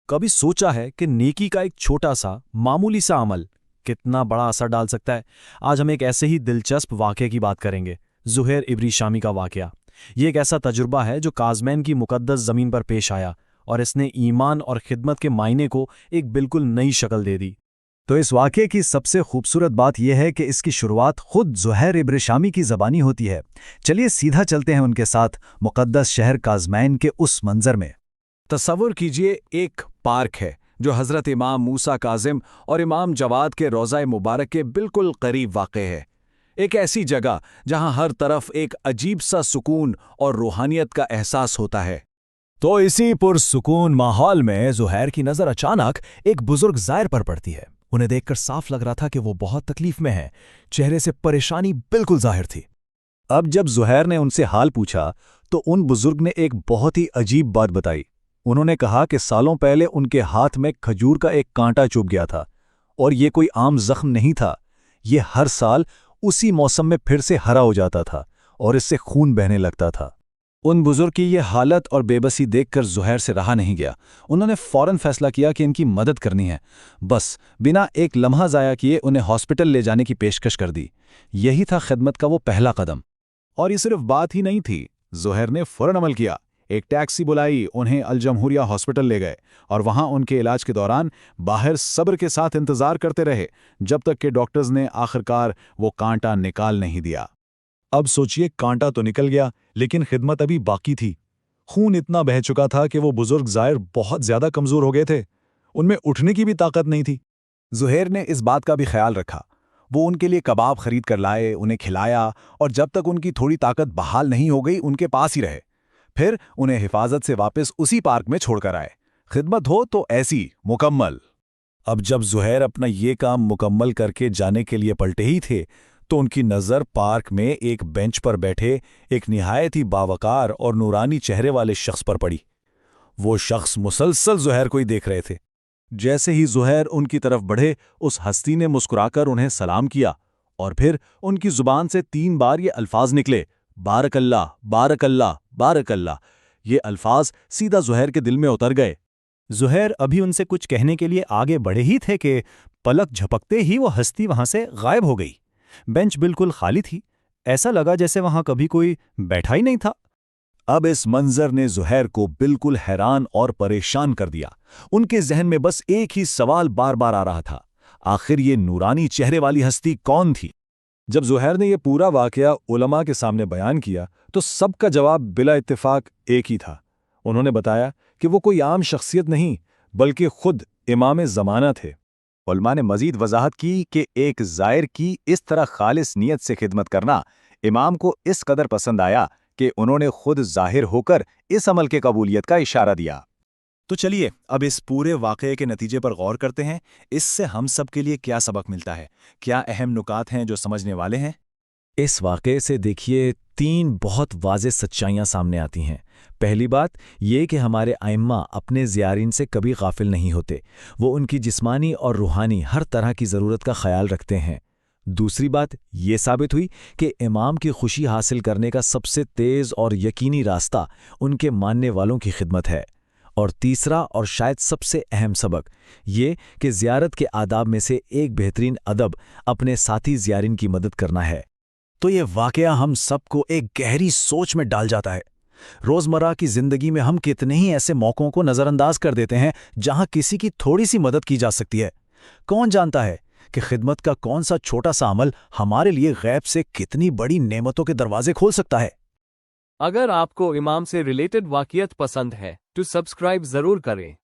कभी सोचा है कि नेकी का एक छोटा सा मामूली सा अमल कितना बड़ा असर डाल सकता है? आज हम एक ऐसे ही दिलचस्प वाक़े की बात करेंगे, ज़ुहैर इब्री शामी का वाक़या। ये एक ऐसा तजुर्बा है जो काज़मैन की मुक़द्दस ज़मीन पर पेश आया और इसने ईमान और खिदमत के मायने को एक बिल्कुल नई शक्ल दे दी। तो इस वाक़े की सबसे खूबसूरत बात यह है कि इसकी शुरुआत खुद ज़ुहैर इब्न शामी की ज़बानी होती है। चलिए सीधा चलते हैं उनके साथ मुक़द्दस शहर काज़मैन के उस मंज़र में। तसव्वुर कीजिए, एक पार्क है जो हज़रत इमाम मूसा काज़िम और इमाम जवाद के रोज़ा मुबारक के बिल्कुल करीब वाक़ है। एक ऐसी जगह जहां हर तरफ एक अजीब सा सुकून और रूहानियत का एहसास होता है। तो इसी पुरसुकून माहौल में ज़ुहैर की नज़र अचानक एक बुजुर्ग ज़ायर पर पड़ती है। उन्हें देखकर साफ लग रहा था कि वो बहुत तकलीफ में हैं। चेहरे से परेशानी बिल्कुल ज़ाहिर थी। अब जब ज़ुहैर ने उनसे हाल पूछा तो उन बुजुर्ग ने एक बहुत ही अजीब बात बताई। उन्होंने कहा कि सालों पहले उनके हाथ में खजूर का एक कांटा चुभ गया था और ये कोई आम जख्म नहीं था। ये हर साल उसी मौसम में फिर से हरा हो जाता था और इससे खून बहने लगता था। उन बुजुर्ग की ये हालत और बेबसी देखकर ज़ुहैर से रहा नहीं गया। उन्होंने फ़ौरन फैसला किया कि इनकी मदद करनी है। बस बिना एक लम्हा ज़ाया किए उन्हें हॉस्पिटल ले जाने की पेशकश कर दी। यही था खिदमत का वो पहला कदम। और ये सिर्फ बात ही नहीं थी, ज़ुहैर ने फ़ौरन अमल किया। एक टैक्सी बुलाई, उन्हें अल जमहूरिया हॉस्पिटल ले गए और वहां उनके इलाज के दौरान बाहर सब्र के साथ इंतजार करते रहे जब तक कि डॉक्टर्स ने आखिरकार वो कांटा निकाल नहीं दिया। अब सोचिए, कांटा तो निकल गया लेकिन खिदमत अभी बाकी थी। खून इतना बह चुका था कि वो बुजुर्ग ज़ायर बहुत ज्यादा कमजोर हो गए थे। उनमें उठने की भी ताकत नहीं थी। ज़ुहैर ने इस बात का भी ख्याल रखा। वो उनके लिए कबाब खरीद कर लाए, उन्हें खिलाया और जब तक उनकी थोड़ी ताकत बहाल नहीं हो गई उनके पास ही रहे। फिर उन्हें हिफाजत से वापस उसी पार्क में छोड़कर आए। खिदमत हो तो ऐसी मुकम्मल। अब जब ज़ुहैर अपना ये काम मुकम्मल करके जाने के लिए पलटे ही थे तो उनकी नज़र पार्क में एक बेंच पर बैठे एक निहायत ही बावकार और नूरानी चेहरे वाले शख्स पर पड़ी। वो शख्स मुसलसल ज़ुहैर को ही देख रहे थे। जैसे ही ज़ुहैर उनकी तरफ बढ़े, उस हस्ती ने मुस्कुराकर उन्हें सलाम किया और फिर उनकी जुबान से 3 बार ये अल्फाज निकले, बारकल्ला, बारकल्ला, बारकल्ला। ये अल्फाज सीधा ज़ुहैर के दिल में उतर गए। ज़ुहैर अभी उनसे कुछ कहने के लिए आगे बढ़े ही थे कि पलक झपकते ही वो हस्ती वहां से गायब हो गई। बेंच बिल्कुल खाली थी। ऐसा लगा जैसे वहां कभी कोई बैठा ही नहीं था। अब इस मंजर ने ज़ुहैर को बिल्कुल हैरान और परेशान कर दिया। उनके जहन में बस एक ही सवाल बार बार आ रहा था, आखिर ये नूरानी चेहरे वाली हस्ती कौन थी? जब ज़ुहैर ने यह पूरा वाक़या उलमा के सामने बयान किया तो सबका जवाब बिला इत्तेफाक एक ही था। उन्होंने बताया कि वो कोई आम शख्सियत नहीं बल्कि खुद इमाम ज़माना थे। उलमा ने मजीद वजाहत की कि एक ज़ायर की इस तरह खालिस नीयत से खिदमत करना इमाम को इस कदर पसंद आया कि उन्होंने खुद ज़ाहिर होकर इस अमल के कबूलियत का इशारा दिया। तो चलिए अब इस पूरे वाक़ये के नतीजे पर गौर करते हैं। इससे हम सब के लिए क्या सबक मिलता है, क्या अहम नुकात हैं जो समझने वाले हैं? इस वाक़ये से देखिए 3 बहुत वाज़ेह सच्चाइयाँ सामने आती हैं। पहली बात ये कि हमारे आइम्मा अपने ज़ियारीन से कभी गाफिल नहीं होते। वो उनकी जिस्मानी और रूहानी हर तरह की ज़रूरत का ख्याल रखते हैं। दूसरी बात ये साबित हुई कि इमाम की खुशी हासिल करने का सबसे तेज़ और यकीनी रास्ता उनके मानने वालों की खिदमत है। और तीसरा और शायद सबसे अहम सबक ये कि ज़ियारत के आदाब में से एक बेहतरीन अदब अपने साथी ज़ियारीन की मदद करना है। तो ये वाक़या हम सबको एक गहरी सोच में डाल जाता है। रोज़मर्रा की ज़िंदगी में हम कितने ही ऐसे मौक़ों को नज़रअंदाज कर देते हैं जहां किसी की थोड़ी सी मदद की जा सकती है। कौन जानता है कि खिदमत का कौन सा छोटा सा अमल हमारे लिए गैब से कितनी बड़ी नेमतों के दरवाजे खोल सकता है। अगर आपको इमाम से रिलेटेड वाक़ियत पसंद है तो सब्सक्राइब ज़रूर करें।